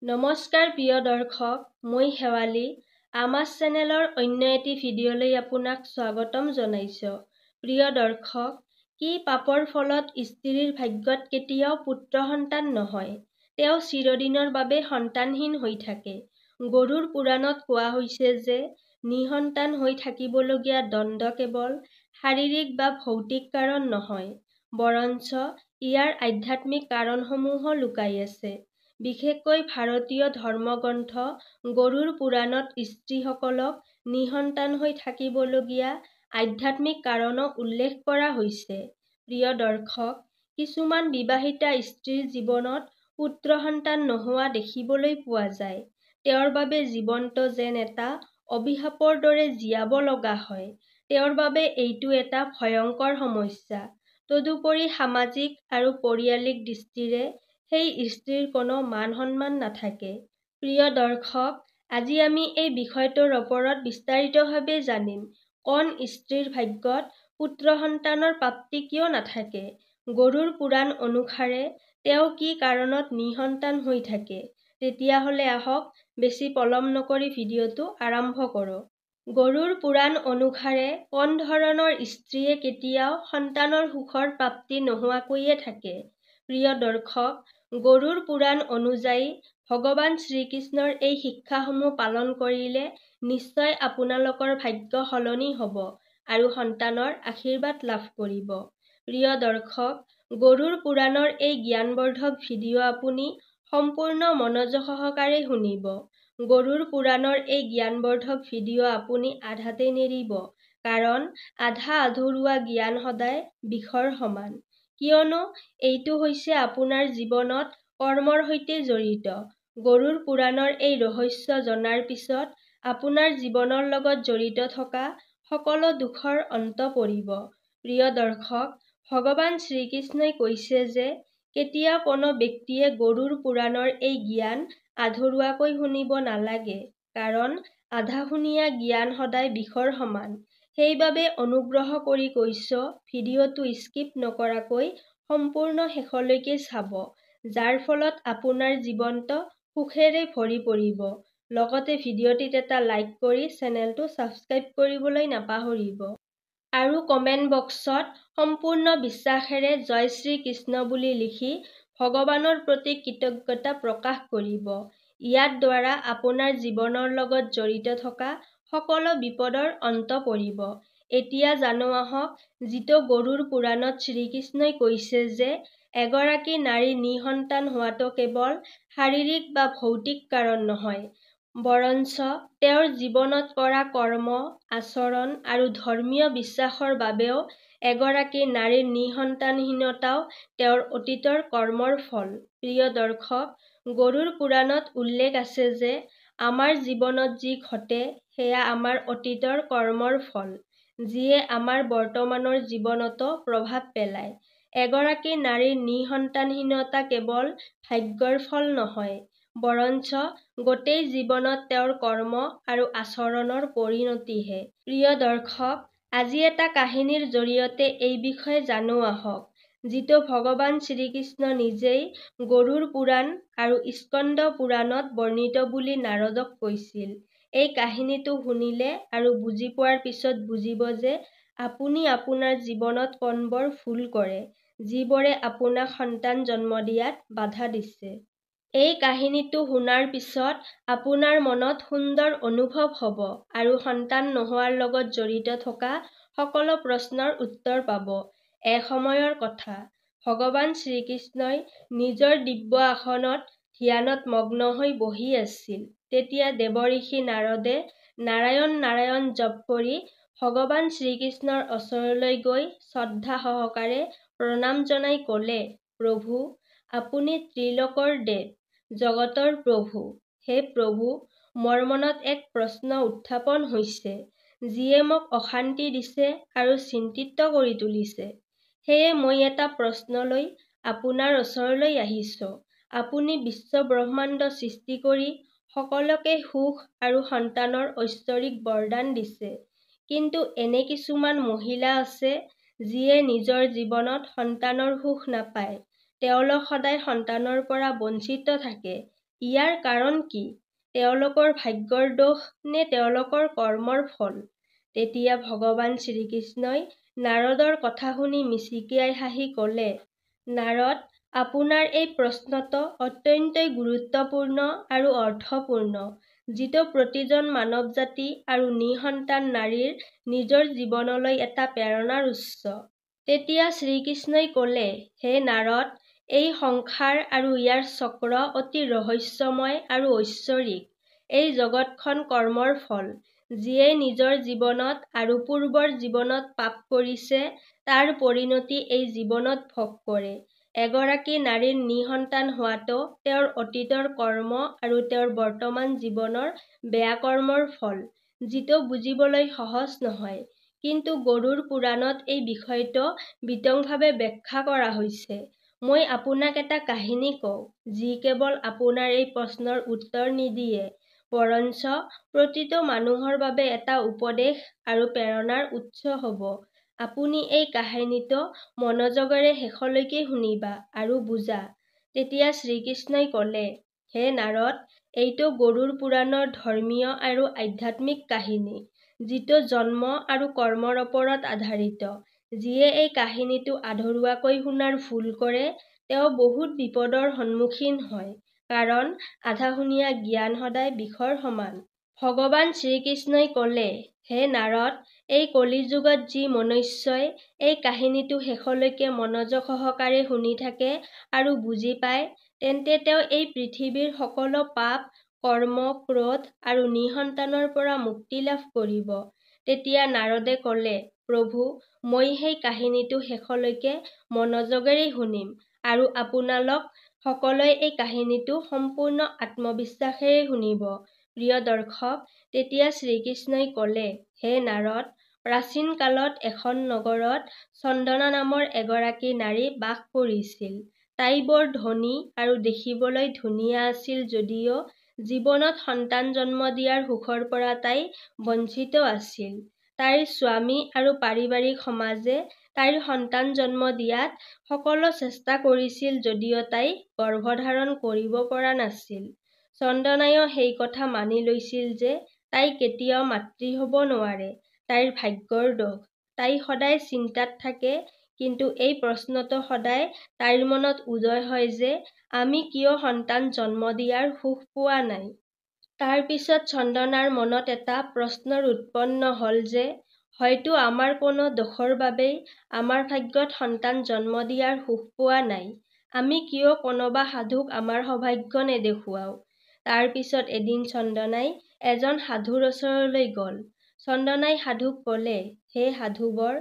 নমস্কাৰ প্ৰিয় দৰ্শক, মই শেৱালী। আমাৰ চেনেলৰ অন্য এটি ভিডিঅ'লৈ আপোনাক স্বাগতম জনাইছোঁ। প্ৰিয় দৰ্শক, কি পাপৰ ফলত স্ত্ৰীৰ ভাগ্যত কেতিয়াও পুত্ৰ সন্তান নহয়? তেওঁ চিৰদিনৰ বাবে সন্তানহীন হৈ থাকে। গৰুড় পুৰাণত কোৱা হৈছে যে নিঃসন্তান হৈ থাকিবলগীয়া দণ্ড কেৱল শাৰীৰিক বা ভৌতিক কাৰণ নহয়, বৰঞ্চ ইয়াৰ আধ্যাত্মিক কাৰণসমূহো লুকাই আছে। বিশেষকৈ ভাৰতীয় ধৰ্মগ্ৰন্থ গৰুড় পুৰাণত স্ত্ৰীসকলক নিঃসন্তান হৈ থাকিবলগীয়া আধ্যাত্মিক কাৰণো উল্লেখ কৰা হৈছে। প্ৰিয় দৰ্শক, কিছুমান বিবাহিতা স্ত্ৰীৰ জীৱনত পুত্ৰ সন্তান নোহোৱা দেখিবলৈ পোৱা যায়। তেওঁৰ বাবে জীৱনটো যেন এটা অভিশাপৰ দৰে জীয়াব লগা হয়। তেওঁৰ বাবে এইটো এটা ভয়ংকৰ সমস্যা। তদুপৰি সামাজিক আৰু পাৰিবাৰিক দৃষ্টিৰে সেই স্ত্ৰীৰ কোনো মান-সন্মান নাথাকে। প্ৰিয় দৰ্শক, আজি আমি এই বিষয়টোৰ ওপৰত বিস্তাৰিতভাৱে জানিম। কোন স্ত্ৰীৰ ভাগ্যত পুত্ৰ সন্তানৰ প্ৰাপ্তি কিয় নাথাকে? গৰুড় পুৰাণ অনুসাৰে তেওঁ কি কাৰণত নিঃসন্তান হৈ থাকে? তেতিয়াহ'লে আহক বেছি পলম নকৰি ভিডিঅ'টো আৰম্ভ কৰোঁ। গৰুড় পুৰাণ অনুসাৰে কোন ধৰণৰ স্ত্ৰীয়ে কেতিয়াও সন্তানৰ সুখৰ প্ৰাপ্তি নোহোৱাকৈয়ে থাকে? প্ৰিয় দৰ্শক, গৰুড় পুৰাণ অনুযায়ী ভগৱান শ্ৰীকৃষ্ণৰ এই শিক্ষাসমূহ পালন কৰিলে নিশ্চয় আপোনালোকৰ ভাগ্য সলনি হ'ব আৰু সন্তানৰ আশীৰ্বাদ লাভ কৰিব। প্ৰিয় দৰ্শক, গৰুড় পুৰাণৰ এই জ্ঞানবৰ্ধক ভিডিঅ' আপুনি সম্পূৰ্ণ মনোযোগ সহকাৰে শুনিব। গৰুড় পুৰাণৰ এই জ্ঞানবৰ্ধক ভিডিঅ' আপুনি আধাতে নেৰিব, কাৰণ আধা আধৰুৱা জ্ঞান সদায় বিষৰ সমান। কিয়নো এইটো হৈছে আপোনাৰ জীৱনত কৰ্মৰ সৈতে জড়িত। গৰুড় পুৰাণৰ এই ৰহস্য জনাৰ পিছত আপোনাৰ জীৱনৰ লগত জড়িত থকা সকলো দুখৰ অন্ত পৰিব। প্ৰিয় দৰ্শক, ভগৱান শ্ৰীকৃষ্ণই কৈছে যে কেতিয়াও কোনো ব্যক্তিয়ে গৰুড় পুৰাণৰ এই জ্ঞান আধৰুৱাকৈ শুনিব নালাগে, কাৰণ আধাশুনিয়া জ্ঞান সদায় বিষৰ সমান। সেইবাবে অনুগ্ৰহ কৰি কৈছোঁ, ভিডিঅ'টো স্কিপ নকৰাকৈ সম্পূৰ্ণ শেষলৈকে চাব, যাৰ ফলত আপোনাৰ জীৱনটো সুখেৰে ভৰি পৰিব। লগতে ভিডিঅ'টিত এটা লাইক কৰি চেনেলটো ছাবস্ক্ৰাইব কৰিবলৈ নাপাহৰিব। আৰু কমেণ্ট বক্সত সম্পূৰ্ণ বিশ্বাসেৰে জয় শ্ৰীকৃষ্ণ বুলি লিখি ভগৱানৰ প্ৰতি কৃতজ্ঞতা প্ৰকাশ কৰিব। ইয়াৰ দ্বাৰা আপোনাৰ জীৱনৰ লগত জড়িত থকা সকলো বিপদৰ অন্ত পৰিব। এতিয়া জানো আহক, যিটো গৰুড় পুৰাণত শ্ৰীকৃষ্ণই কৈছে যে এগৰাকী নাৰীৰ নিঃসন্তান হোৱাটো কেৱল শাৰীৰিক বা ভৌতিক কাৰণ নহয়, বৰঞ্চ তেওঁৰ জীৱনত কৰা কৰ্ম, আচৰণ আৰু ধৰ্মীয় বিশ্বাসৰ বাবেও এগৰাকী নাৰীৰ নিঃসন্তানহীনতাও তেওঁৰ অতীতৰ কৰ্মৰ ফল। প্ৰিয় দৰ্শক, গৰুড় পুৰাণত উল্লেখ আছে যে আমাৰ জীৱনত যি ঘটে সেয়া আমাৰ অতীতৰ কৰ্মৰ ফল, যিয়ে আমাৰ বৰ্তমানৰ জীৱনতো প্ৰভাৱ পেলায়। এগৰাকী নাৰীৰ নিঃসন্তানহীনতা কেৱল ভাগ্যৰ ফল নহয়, বৰঞ্চ গোটেই জীৱনত তেওঁৰ কৰ্ম আৰু আচৰণৰ পৰিণতিহে। প্ৰিয় দৰ্শক, আজি এটা কাহিনীৰ জৰিয়তে এই বিষয়ে জানো আহক, যিটো ভগৱান শ্ৰীকৃষ্ণ নিজেই গৰুড় পুৰাণ আৰু স্কন্দ পুৰাণত বৰ্ণিত বুলি নাৰদক কৈছিল। এই কাহিনীটো শুনিলে আৰু বুজি পোৱাৰ পিছত বুজিব যে আপুনি আপোনাৰ জীৱনত কোনবোৰ ভুল কৰে, যিবোৰে আপোনাক সন্তান জন্ম দিয়াত বাধা দিছে। এই কাহিনীটো শুনাৰ পিছত আপোনাৰ মনত সুন্দৰ অনুভৱ হ'ব আৰু সন্তান নোহোৱাৰ লগত জড়িত থকা সকলো প্ৰশ্নৰ উত্তৰ পাব। এসময়ৰ কথা, ভগৱান শ্ৰীকৃষ্ণই নিজৰ দিব্য আসনত ধ্যানত মগ্ন হৈ বহি আছিল। তেতিয়া দেৱঋষি নাৰদে নাৰায়ণ নাৰায়ণ জপ কৰি ভগৱান শ্ৰীকৃষ্ণৰ ওচৰলৈ গৈ শ্ৰদ্ধা সহকাৰে প্ৰণাম জনাই ক'লে, প্ৰভু, আপুনি ত্ৰিলোকৰ দেৱ, জগতৰ প্ৰভু। হে প্ৰভু, মোৰ মনত এক প্ৰশ্ন উত্থাপন হৈছে, যিয়ে মোক অশান্তি দিছে আৰু চিন্তিত কৰি তুলিছে। সেয়ে মই এটা প্ৰশ্ন লৈ আপোনাৰ ওচৰলৈ আহিছোঁ। আপুনি বিশ্ব ব্ৰহ্মাণ্ড সৃষ্টি কৰি সকলোকে সুখ আৰু সন্তানৰ ঐশ্বৰিক বৰদান দিছে। কিন্তু এনে কিছুমান মহিলা আছে যিয়ে নিজৰ জীৱনত সন্তানৰ সুখ নাপায়। তেওঁলোক সদায় সন্তানৰ পৰা বঞ্চিত থাকে। ইয়াৰ কাৰণ কি? তেওঁলোকৰ ভাগ্যৰ দোষ নে তেওঁলোকৰ কৰ্মৰ ফল? তেতিয়া ভগৱান শ্ৰীকৃষ্ণই নাৰদৰ কথা শুনি মিচিকিয়াই হাঁহি ক'লে, নাৰদ, আপোনাৰ এই প্ৰশ্নটো অত্যন্তই গুৰুত্বপূৰ্ণ আৰু অৰ্থপূৰ্ণ, যিটো প্ৰতিজন মানৱ জাতি আৰু নিঃসন্তান নাৰীৰ নিজৰ জীৱনলৈ এটা প্ৰেৰণাৰ উৎস। তেতিয়া শ্ৰীকৃষ্ণই ক'লে, হে নাৰদ, এই সংসাৰ আৰু ইয়াৰ চক্ৰ অতি ৰহস্যময় আৰু ঐশ্বৰিক। এই জগতখন কৰ্মৰ ফল। যিয়ে নিজৰ জীৱনত আৰু পূৰ্বৰ জীৱনত পাপ কৰিছে, তাৰ পৰিণতি এই জীৱনত ভোগ কৰে। এগৰাকী নাৰীৰ নিঃসন্তান হোৱাটো তেওঁৰ অতীতৰ কৰ্ম আৰু তেওঁৰ বৰ্তমান জীৱনৰ বেয়া কৰ্মৰ ফল, যিটো বুজিবলৈ সহজ নহয়। কিন্তু গৰুড় পুৰাণত এই বিষয়টো বিতংভাৱে ব্যাখ্যা কৰা হৈছে। মই আপোনাক এটা কাহিনী কওঁ, যি কেৱল আপোনাৰ এই প্ৰশ্নৰ উত্তৰ নিদিয়ে, বৰঞ্চ প্ৰতিটো মানুহৰ বাবে এটা উপদেশ আৰু প্ৰেৰণাৰ উৎস হ'ব। আপুনি এই কাহিনীটো মনোযোগেৰে শেষলৈকে শুনিবা আৰু বুজা। তেতিয়া শ্ৰীকৃষ্ণই ক'লে, হে নাৰদ, এইটো গৰুড় পুৰাণৰ ধৰ্মীয় আৰু আধ্যাত্মিক কাহিনী, যিটো জন্ম আৰু কৰ্মৰ ওপৰত আধাৰিত। যিয়ে এই কাহিনীটো আধৰুৱাকৈ শুনাৰ ভুল কৰে, তেওঁ বহুত বিপদৰ সন্মুখীন হয়, কাৰণ আধাশুনিয়া জ্ঞান সদায় বিষৰ সমান। ভগৱান শ্ৰীকৃষ্ণই ক'লে, হে নাৰদ, এই কলিযুগত যি মনুষ্যই এই কাহিনীটো শেষলৈকে মনোযোগ সহকাৰে শুনি থাকে আৰু বুজি পায়, তেন্তে তেওঁ এই পৃথিৱীৰ সকলো পাপ, কৰ্ম, ক্ৰোধ আৰু নিঃসন্তানৰ পৰা মুক্তি লাভ কৰিব। তেতিয়া নাৰদে ক'লে, প্ৰভু, মই সেই কাহিনীটো শেষলৈকে মনোযোগেৰে শুনিম আৰু আপোনালোক সকলোৱে এই কাহিনীটো সম্পূৰ্ণ আত্মবিশ্বাসেৰে শুনিব। প্ৰিয় দৰ্শক, তেতিয়া শ্ৰীকৃষ্ণই ক'লে, হে নাৰদ, প্ৰাচীন কালত এখন নগৰত চন্দনা নামৰ এগৰাকী নাৰী বাস কৰিছিল। তাই বৰ ধনী আৰু দেখিবলৈ ধুনীয়া আছিল যদিও জীৱনত সন্তান জন্ম দিয়াৰ সুখৰ পৰা তাই বঞ্চিত আছিল। তাইৰ স্বামী আৰু পাৰিবাৰিক সমাজে তাইৰ সন্তান জন্ম দিয়াত সকলো চেষ্টা কৰিছিল যদিও তাই গৰ্ভধাৰণ কৰিব পৰা নাছিল। চন্দনায়ো সেই কথা মানি লৈছিল যে তাই কেতিয়াও মাতৃ হ'ব নোৱাৰে, তাইৰ ভাগ্যৰ দোষ। তাই সদায় চিন্তাত থাকে, কিন্তু এই প্ৰশ্নটো সদায় তাইৰ মনত উদয় হয় যে আমি কিয় সন্তান জন্ম দিয়াৰ সুখ পোৱা নাই। তাৰ পিছত চন্দনাৰ মনত এটা প্ৰশ্নৰ উৎপন্ন হ'ল যে হয়তো আমাৰ কোনো দোষৰ বাবেই আমাৰ ভাগ্যত সন্তান জন্ম দিয়াৰ সুখ পোৱা নাই। আমি কিয় কোনোবা সাধুক আমাৰ সৌভাগ্য নেদেখুৱাও। তাৰ পিছত এদিন চন্দনাই এজন সাধুৰ ওচৰলৈ গ'ল। চন্দনাই সাধুক ক'লে, হে সাধুবৰ,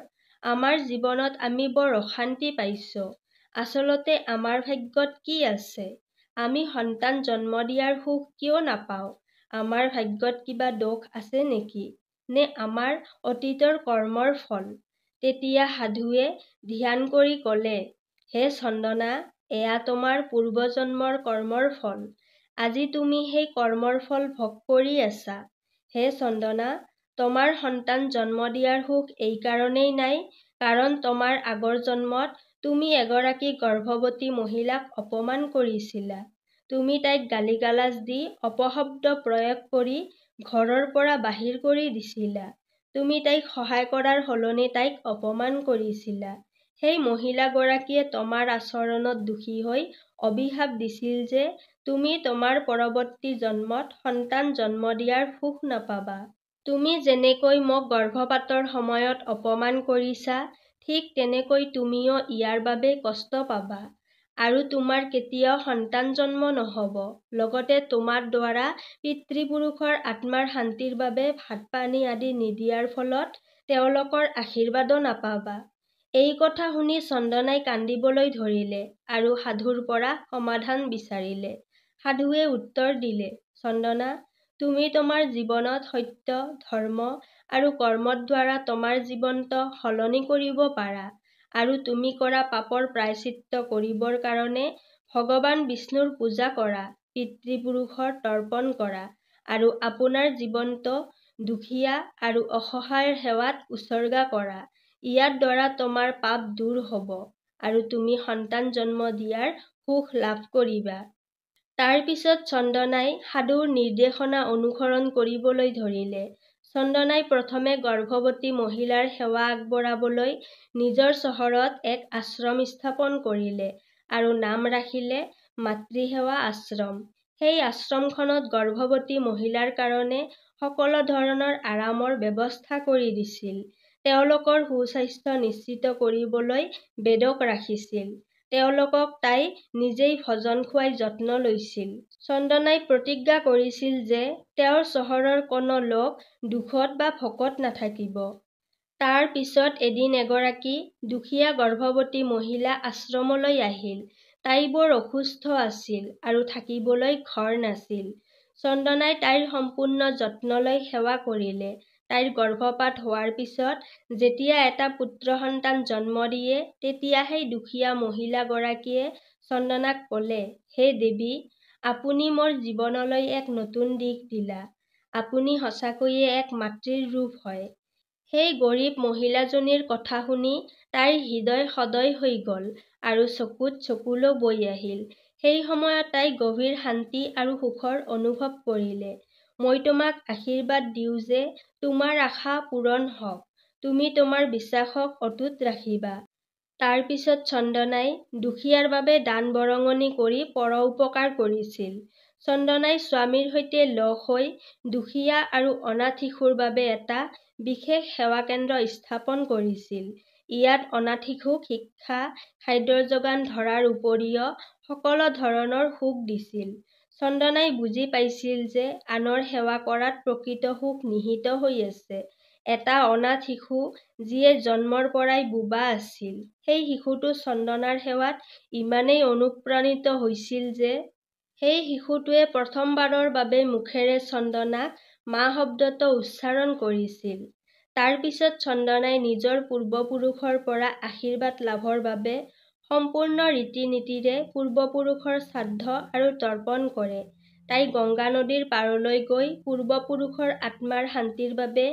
আমাৰ জীৱনত আমি বৰ অশান্তি পাইছোঁ। আচলতে আমাৰ ভাগ্যত কি আছে? আমি সন্তান জন্ম দিয়াৰ সুখ কিয় নাপাওঁ? আমাৰ ভাগ্যত কিবা দোষ আছে নেকি? নে আমাৰ অতীতৰ কৰ্মৰ ফল? তেতিয়া সাধুৱে ধ্যান কৰি ক'লে, হে চন্দনা, এয়া তোমাৰ পূৰ্বজন্মৰ কৰ্মৰ ফল। আজি তুমি সেই কৰ্মৰ ফল ভোগ কৰি আছা। হে চন্দনা, তোমাৰ সন্তান জন্ম দিয়াৰ সুখ এইকাৰণেই নাই, কাৰণ তোমাৰ আগৰ জন্মত তুমি এগৰাকী গৰ্ভৱতী মহিলাক অপমান কৰিছিলা। তুমি তাইক গালি-গালাজ দি অপশব্দ প্ৰয়োগ কৰি ঘৰৰ পৰা বাহিৰ কৰি দিছিলা। তুমি তাইক সহায় কৰাৰ সলনি তাইক অপমান কৰিছিলা। সেই মহিলাগৰাকীয়ে তোমাৰ আচৰণত দুখী হৈ অভিশাপ দিছিল যে তুমি তোমাৰ পৰৱৰ্তী জন্মত সন্তান জন্ম দিয়াৰ সুখ নাপাবা। তুমি যেনেকৈ মোক গৰ্ভপাতৰ সময়ত অপমান কৰিছা, ঠিক তেনেকৈ তুমিও ইয়াৰ বাবে কষ্ট পাবা। আৰু তোমাৰ কেতিয়াও সন্তান জন্ম নহ'ব। লগতে তোমাৰ দ্বাৰা পিতৃপুৰুষৰ আত্মাৰ শান্তিৰ বাবে ভাত-পানী আদি নিদিয়াৰ ফলত তেওঁলোকৰ আশীৰ্বাদো নাপাবা। এই কথা শুনি চন্দনাই কান্দিবলৈ ধৰিলে আৰু সাধুৰ পৰা সমাধান বিচাৰিলে। সাধুৱে উত্তৰ দিলে, চন্দনা, তুমি তোমাৰ জীৱনত সত্য, ধৰ্ম আৰু কৰ্মৰ দ্বাৰা তোমাৰ জীৱনটো সলনি কৰিব পাৰা। আৰু তুমি কৰা পাপৰ প্ৰায়শ্চিত্ত কৰিবৰ কাৰণে ভগৱান বিষ্ণুৰ পূজা কৰা, পিতৃপুৰুষৰ তৰ্পণ কৰা আৰু আপোনাৰ জীৱনটো দুখীয়া আৰু অসহায়ৰ সেৱাত উৎসৰ্গা কৰা। ইয়াৰ দ্বাৰা তোমাৰ পাপ দূৰ হ'ব আৰু তুমি সন্তান জন্ম দিয়াৰ সুখ লাভ কৰিবা। তাৰ পিছত চন্দনাই সাধুৰ নিৰ্দেশনা অনুসৰণ কৰিবলৈ ধৰিলে। চন্দনাই প্ৰথমে গৰ্ভৱতী মহিলাৰ সেৱা আগবঢ়াবলৈ নিজৰ চহৰত এক আশ্ৰম স্থাপন কৰিলে আৰু নাম ৰাখিলে মাতৃসেৱা আশ্ৰম। সেই আশ্ৰমখনত গৰ্ভৱতী মহিলাৰ কাৰণে সকলো ধৰণৰ আৰামৰ ব্যৱস্থা কৰি দিছিল। তেওঁলোকৰ সুস্বাস্থ্য নিশ্চিত কৰিবলৈ বেদক ৰাখিছিল। তেওঁলোকক তাই নিজেই ভোজন খুৱাই যত্ন লৈছিল। চন্দনাই প্ৰতিজ্ঞা কৰিছিল যে তেওঁৰ চহৰৰ কোনো লোক দুখত বা ভোকত নাথাকিব। তাৰ পিছত এদিন এগৰাকী দুখীয়া গৰ্ভৱতী মহিলা আশ্ৰমলৈ আহিল। তাই বৰ অসুস্থ আছিল আৰু থাকিবলৈ ঘৰ নাছিল। চন্দনাই তাইৰ সম্পূৰ্ণ যত্ন লৈ সেৱা কৰিলে। তাইৰ গৰ্ভপাত হোৱাৰ পিছত যেতিয়া এটা পুত্ৰ সন্তান জন্ম দিয়ে, তেতিয়া সেই দুখীয়া মহিলাগৰাকীয়ে চন্দনাক ক'লে, হে দেৱী, আপুনি মোৰ জীৱনলৈ এক নতুন দিশ দিলা। আপুনি সঁচাকৈয়ে এক মাতৃৰ ৰূপ হয়। সেই গৰীব মহিলাজনীৰ কথা শুনি তাইৰ হৃদয় সদয় হৈ গ'ল আৰু চকুত চকুলো বৈ আহিল। সেই সময়ত তাই গভীৰ শান্তি আৰু সুখৰ অনুভৱ কৰিলে। মই তোমাক আশীৰ্বাদ দিওঁ যে তোমাৰ আশা পূৰণ হওক। তুমি তোমাৰ বিশ্বাসক অটুট ৰাখিবা। তাৰ পিছত চন্দনাই দুখীয়াৰ বাবে দান বৰঙণি কৰি পৰোপকাৰ কৰিছিল। চন্দনাই স্বামীৰ সৈতে লগ হৈ দুখীয়া আৰু অনাথ শিশুৰ বাবে এটা বিশেষ সেৱা কেন্দ্ৰ স্থাপন কৰিছিল। ইয়াত অনাথ শিশুক শিক্ষা, খাদ্যৰ যোগান ধৰাৰ উপৰিও সকলো ধৰণৰ সুখ দিছিল। চন্দনাই বুজি পাইছিল যে আনৰ সেৱা কৰাত প্ৰকৃত সুখ নিহিত হৈ আছে। এটা অনাথ শিশু যিয়ে জন্মৰ পৰাই বোবা আছিল, সেই শিশুটো চন্দনাৰ সেৱাত ইমানেই অনুপ্ৰাণিত হৈছিল যে সেই শিশুটোৱে প্ৰথমবাৰৰ বাবে মুখেৰে চন্দনাক মা শব্দটো উচ্চাৰণ কৰিছিল। তাৰ পিছত চন্দনাই নিজৰ পূৰ্বপুৰুষৰ পৰা আশীৰ্বাদ লাভৰ বাবে সম্পূৰ্ণ ৰীতি-নীতিৰে পূৰ্বপুৰুষৰ শ্ৰাদ্ধ আৰু তৰ্পণ কৰে। তাই গংগা নদীৰ পাৰলৈ গৈ পূৰ্বপুৰুষৰ আত্মাৰ শান্তিৰ বাবে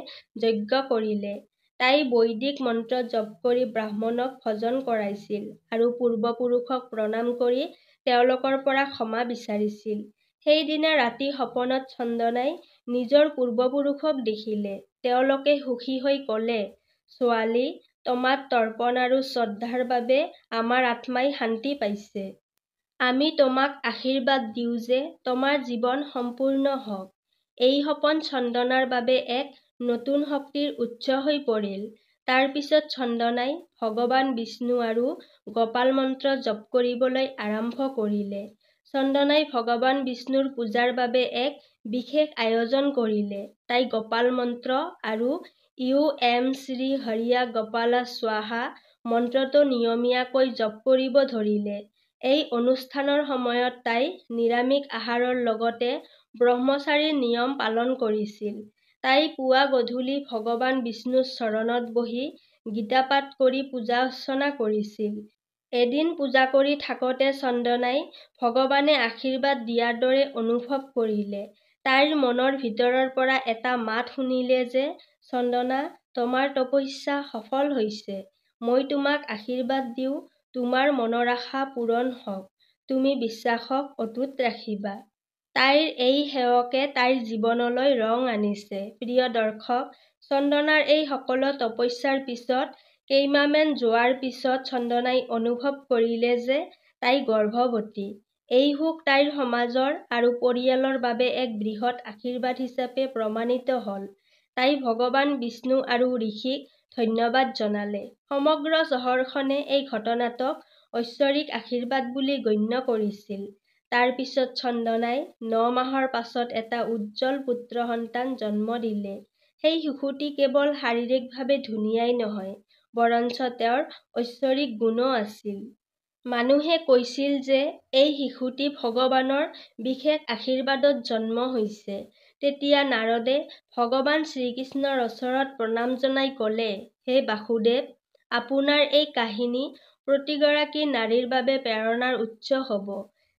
যজ্ঞ কৰিলে। তাই বৈদিক মন্ত্ৰ জপ কৰি ব্ৰাহ্মণক ভোজন কৰাইছিল আৰু পূৰ্বপুৰুষক প্ৰণাম কৰি তেওঁলোকৰ পৰা ক্ষমা বিচাৰিছিল। সেইদিনা ৰাতি সপোনত চন্দনাই নিজৰ পূৰ্বপুৰুষক দেখিলে। তেওঁলোকে সুখী হৈ ক'লে, ছোৱালী, তোমাৰ তৰ্পণ আৰু শ্ৰদ্ধাৰ বাবে আমাৰ আত্মাই শান্তি পাইছে। আমি তোমাক আশীৰ্বাদ দিওঁ যে তোমাৰ জীৱন সম্পূৰ্ণ হওক। এই সপোন চন্দনাৰ বাবে এক নতুন শক্তিৰ উৎস হৈ পৰিল। তাৰ পিছত চন্দনাই ভগৱান বিষ্ণু আৰু গোপাল মন্ত্ৰ জপ কৰিবলৈ আৰম্ভ কৰিলে। চন্দনাই ভগৱান বিষ্ণুৰ পূজাৰ বাবে এক বিশেষ আয়োজন কৰিলে। তাই গোপাল মন্ত্ৰ আৰু ওম শ্ৰী হৰিয়া গোপালা স্বাহা মন্ত্ৰটো নিয়মীয়াকৈ জপ কৰিব ধৰিলে। এই অনুষ্ঠানৰ সময়ত তাই নিৰামিষ আহাৰৰ লগতে ব্ৰহ্মচাৰীৰ নিয়ম পালন কৰিছিল। তাই পুৱা গধূলি ভগৱান বিষ্ণুৰ চৰণত বহি গীতা পাঠ কৰি পূজা অৰ্চনা কৰিছিল। এদিন পূজা কৰি থাকোঁতে চন্দনাই ভগৱানে আশীৰ্বাদ দিয়াৰ দৰে অনুভৱ কৰিলে। তাইৰ মনৰ ভিতৰৰ পৰা এটা মাত শুনিলে যে চন্দনা, তোমাৰ তপস্যা সফল হৈছে। মই তোমাক আশীৰ্বাদ দিওঁ, তোমাৰ মনৰ আশা পূৰণ হওক। তুমি বিশ্বাসক অটুট ৰাখিবা। তাইৰ এই সেৱকে তাইৰ জীৱনলৈ ৰং আনিছে। প্ৰিয় দৰ্শক, চন্দনাৰ এই সকলো তপস্যাৰ পিছত কেইমাহমান যোৱাৰ পিছত চন্দনাই অনুভৱ কৰিলে যে তাই গৰ্ভৱতী। এই সুখ তাইৰ সমাজৰ আৰু পৰিয়ালৰ বাবে এক বৃহৎ আশীৰ্বাদ হিচাপে প্ৰমাণিত হ'ল। তাই ভগৱান বিষ্ণু আৰু ঋষিক ধন্যবাদ জনালে। সমগ্ৰ চহৰখনে এই ঘটনাটোক ঐশ্বৰিক আশীৰ্বাদ বুলি গণ্য কৰিছিল। তাৰ পিছত চন্দনাই ৯ মাহৰ পাছত এটা উজ্জ্বল পুত্ৰ সন্তান জন্ম দিলে। সেই শিশুটি কেৱল শাৰীৰিকভাৱে ধুনীয়াই নহয়, বৰঞ্চ তেওঁৰ ঐশ্বৰিক গুণো আছিল। মানুহে কৈছিল যে এই শিশুটি ভগৱানৰ বিশেষ আশীৰ্বাদত জন্ম হৈছে। তেতিয়া নাৰদে ভগৱান শ্ৰীকৃষ্ণৰ ওচৰত প্ৰণাম জনাই ক'লে, হে বাসুদেৱ, আপোনাৰ এই কাহিনী প্ৰতিগৰাকী নাৰীৰ বাবে প্ৰেৰণাৰ উৎস হ'ব।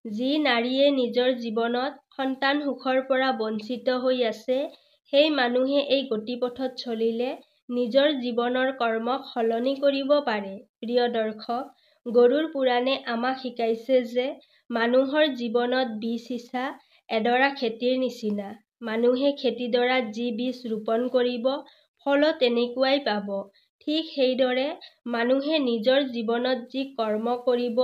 যি নাৰীয়ে নিজৰ জীৱনত সন্তান সুখৰ পৰা বঞ্চিত হৈ আছে, সেই মানুহে এই গতিপথত চলিলে নিজৰ জীৱনৰ কৰ্মক সলনি কৰিব পাৰে। প্ৰিয় দৰ্শক, গৰুড় পুৰাণে আমাক শিকাইছে যে মানুহৰ জীৱনত বীজ সিঁচা এডৰা খেতিৰ নিচিনা। মানুহে খেতিডৰাত যি বীজ ৰোপণ কৰিব, ফলো তেনেকুৱাই পাব। ঠিক সেইদৰে মানুহে নিজৰ জীৱনত যি কৰ্ম কৰিব,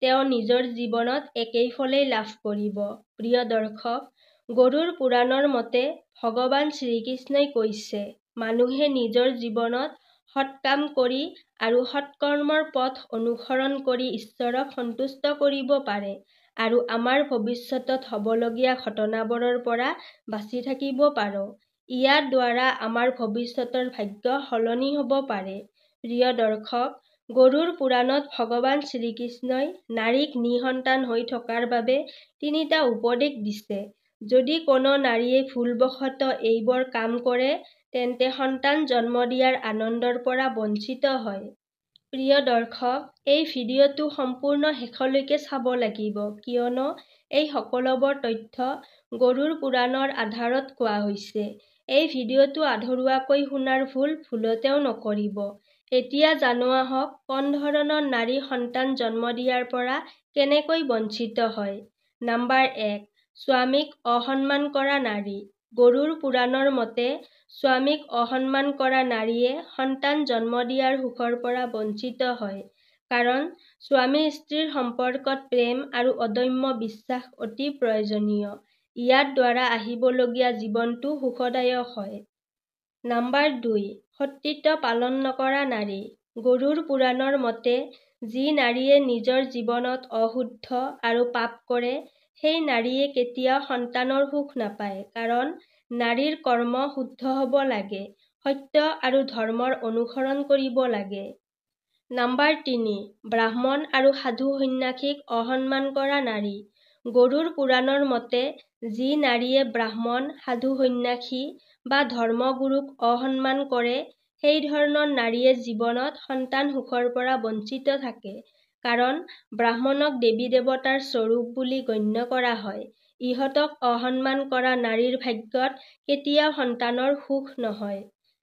তেওঁ নিজৰ জীৱনত একেই ফলেই লাভ কৰিব। প্ৰিয় দৰ্শক, গৰুড় পুৰাণৰ মতে ভগৱান শ্ৰীকৃষ্ণই কৈছে, মানুহে নিজৰ জীৱনত সৎকাম কৰি আৰু সৎকৰ্মৰ পথ অনুসৰণ কৰি ঈশ্বৰক সন্তুষ্ট কৰিব পাৰে আৰু আমাৰ ভৱিষ্যতত হ'বলগীয়া ঘটনাবোৰৰ পৰা বাচি থাকিব পাৰোঁ। ইয়াৰ দ্বাৰা আমাৰ ভৱিষ্যতৰ ভাগ্য সলনি হ'ব পাৰে। প্ৰিয় দৰ্শক, গৰুড় পুৰাণত ভগৱান শ্ৰীকৃষ্ণই নাৰীক নিঃসন্তান হৈ থকাৰ বাবে 3টা উপদেশ দিছে। যদি কোনো নাৰীয়ে ভুলবশতঃ এইবোৰ কাম কৰে, তেন্তে সন্তান জন্ম দিয়াৰ আনন্দৰ পৰা বঞ্চিত হয়। প্ৰিয় দৰ্শক, এই ভিডিঅ'টো সম্পূৰ্ণ শেষলৈকে চাব লাগিব, কিয়নো এই সকলোবোৰ তথ্য গৰুড় পুৰাণৰ আধাৰত কোৱা হৈছে। এই ভিডিঅ'টো আধৰুৱাকৈ শুনাৰ ভুল ভুলতেও নকৰিব। এতিয়া জানো আহক, কোন ধৰণৰ নাৰী সন্তান জন্ম দিয়াৰ পৰা কেনেকৈ বঞ্চিত হয়। নম্বৰ 1, স্বামীক অসন্মান কৰা নাৰী। গৰুড় পুৰাণৰ মতে স্বামীক অসন্মান কৰা নাৰীয়ে সন্তান জন্ম দিয়াৰ সুখৰ পৰা বঞ্চিত হয়। কাৰণ স্বামী-স্ত্ৰীৰ সম্পৰ্কত প্ৰেম আৰু অদম্য বিশ্বাস অতি প্ৰয়োজনীয়। ইয়াৰ দ্বাৰা আহিবলগীয়া জীৱনটো সুখদায়ক হয়। নম্বৰ 2, সতীত্ব পালন নকৰা নাৰী। গৰুড় পুৰাণৰ মতে যি নাৰীয়ে নিজৰ জীৱনত অশুদ্ধ আৰু পাপ কৰে, সেই নাৰীয়ে কেতিয়াও সন্তানৰ সুখ নাপায়। কাৰণ নাৰীৰ কৰ্ম শুদ্ধ হ'ব লাগে, সত্য আৰু ধৰ্মৰ অনুসৰণ কৰিব লাগে। নম্বৰ 3, ব্ৰাহ্মণ আৰু সাধু সন্ন্যাসীক অসন্মান কৰা নাৰী। গৰুড় পুৰাণৰ মতে যি নাৰীয়ে ব্ৰাহ্মণ, সাধু সন্ন্যাসী বা ধৰ্মগুৰুক অসন্মান কৰে, সেই ধৰণৰ নাৰীয়ে জীৱনত সন্তান সুখৰ পৰা বঞ্চিত থাকে। কাৰণ ব্ৰাহ্মণক দেৱী-দেৱতাৰ স্বৰূপ বুলি গণ্য কৰা হয়। ইহঁতক অসন্মান কৰা নাৰীৰ ভাগ্যত কেতিয়াও সন্তানৰ সুখ নহয়।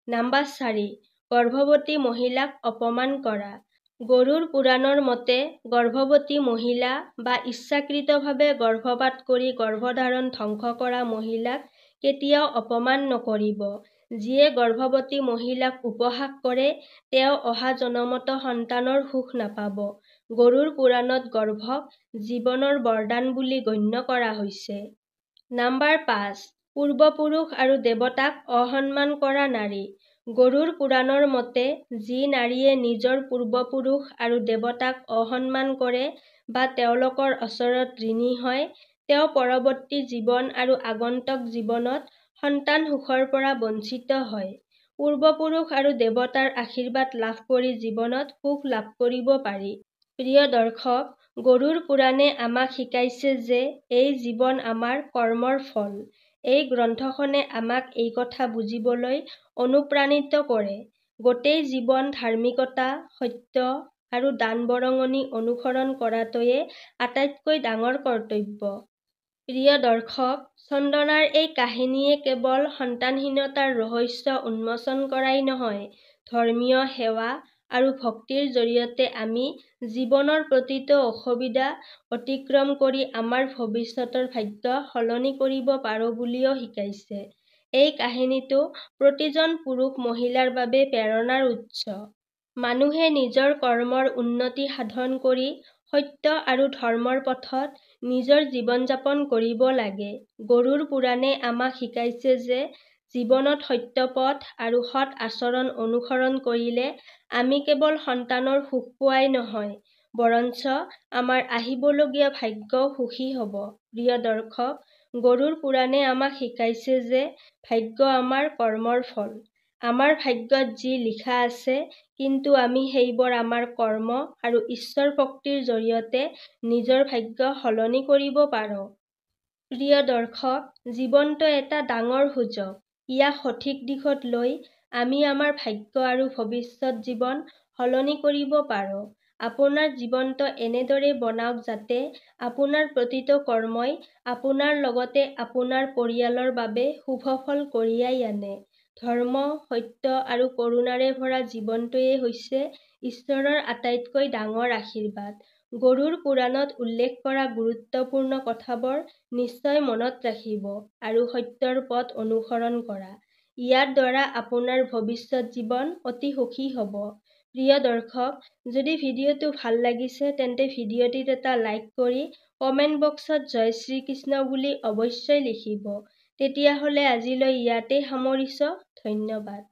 নম্বৰ 4, গৰ্ভৱতী মহিলাক অপমান কৰা। গৰুড় পুৰাণৰ মতে গৰ্ভৱতী মহিলা বা ইচ্ছাকৃতভাৱে গৰ্ভপাত কৰি গৰ্ভধাৰণ ধ্বংস কৰা মহিলাক কেতিয়াও অপমান নকৰিব। যিয়ে গৰ্ভৱতী মহিলাক উপহাস কৰে, তেওঁ অহা জনমতো সন্তানৰ সুখ নাপাব। গৰুড় পুৰাণত গৰ্ভক জীৱনৰ বৰদান বুলি গণ্য কৰা হৈছে। নম্বৰ 5, পূৰ্বপুৰুষ আৰু দেৱতাক অসন্মান কৰা নাৰী। গৰুড় পুৰাণৰ মতে যি নাৰীয়ে নিজৰ পূৰ্বপুৰুষ আৰু দেৱতাক অসন্মান কৰে বা তেওঁলোকৰ ওচৰত ঋণী হয়, তেওঁ পৰৱৰ্তী জীৱন আৰু আগন্তুক জীৱনত সন্তান সুখৰ পৰা বঞ্চিত হয়। পূৰ্বপুৰুষ আৰু দেৱতাৰ আশীৰ্বাদ লাভ কৰি জীৱনত সুখ লাভ কৰিব পাৰি। প্ৰিয় দৰ্শক, গৰুড় পুৰাণে আমাক শিকাইছে যে এই জীৱন আমাৰ কৰ্মৰ ফল। এই গ্ৰন্থখনে আমাক এই কথা বুজিবলৈ অনুপ্ৰাণিত কৰে। গোটেই জীৱন ধাৰ্মিকতা, সত্য আৰু দান-বৰঙণি অনুসৰণ কৰাটোৱেই আটাইতকৈ ডাঙৰ কৰ্তব্য। প্ৰিয় দৰ্শক, চন্দনাৰ এই কাহিনীয়ে কেৱল সন্তানহীনতাৰ ৰহস্য উন্মোচন কৰাই নহয়, ধৰ্মীয় সেৱা আৰু ভক্তিৰ জৰিয়তে আমি জীৱনৰ প্ৰতিটো অসুবিধা অতিক্ৰম কৰি আমাৰ ভৱিষ্যতৰ ভাগ্য সলনি কৰিব পাৰোঁ বুলিও শিকাইছে। এই কাহিনীটো প্ৰতিজন পুৰুষ-মহিলাৰ বাবে প্ৰেৰণাৰ উৎস। মানুহে নিজৰ কৰ্মৰ উন্নতি সাধন কৰি সত্য আৰু ধৰ্মৰ পথত নিজৰ জীৱন যাপন কৰিব লাগে। গৰুড় পুৰাণে আমাক শিকাইছে যে জীৱনত সত্য পথ আৰু সৎ আচৰণ অনুসৰণ কৰিলে আমি কেৱল সন্তানৰ সুখ পোৱাই নহয়, বৰঞ্চ আমাৰ আহিবলগীয়া ভাগ্যও সুখী হ'ব। প্ৰিয় দৰ্শক, গৰুড় পুৰাণে আমাক শিকাইছে যে ভাগ্য আমাৰ কৰ্মৰ ফল। আমাৰ ভাগ্যত যি লিখা আছে, কিন্তু আমি সেইবোৰ আমাৰ কৰ্ম আৰু ঈশ্বৰ ভক্তিৰ জৰিয়তে নিজৰ ভাগ্য সলনি কৰিব পাৰোঁ। প্ৰিয় দৰ্শক, জীৱনটো এটা ডাঙৰ সুযোগ। ইয়াক সঠিক দিশত লৈ আমি আমাৰ ভাগ্য আৰু ভৱিষ্যত জীৱন সলনি কৰিব পাৰোঁ। আপোনাৰ জীৱনটো এনেদৰে বনাওক যাতে আপোনাৰ প্ৰতিটো কৰ্মই আপোনাৰ লগতে আপোনাৰ পৰিয়ালৰ বাবে শুভ ফল কঢ়িয়াই আনে। ধৰ্ম, সত্য আৰু কৰুণাৰে ভৰা জীৱনটোৱেই হৈছে ঈশ্বৰৰ আটাইতকৈ ডাঙৰ আশীৰ্বাদ। গৰুড় পুৰাণত উল্লেখ কৰা গুৰুত্বপূৰ্ণ কথাবোৰ নিশ্চয় মনত ৰাখিব আৰু সত্যৰ পথ অনুসৰণ কৰা। ইয়াৰ দ্বাৰা আপোনাৰ ভৱিষ্যত জীৱন অতি সুখী হ'ব। প্ৰিয় দৰ্শক, যদি ভিডিঅ'টো ভাল লাগিছে তেন্তে ভিডিঅ'টিত এটা লাইক কৰি কমেণ্ট বক্সত জয় শ্ৰীকৃষ্ণ বুলি অৱশ্যই লিখিব। তেতিয়াহ'লে আজিলৈ ইয়াতেই সামৰিছোঁ। ধন্যবাদ।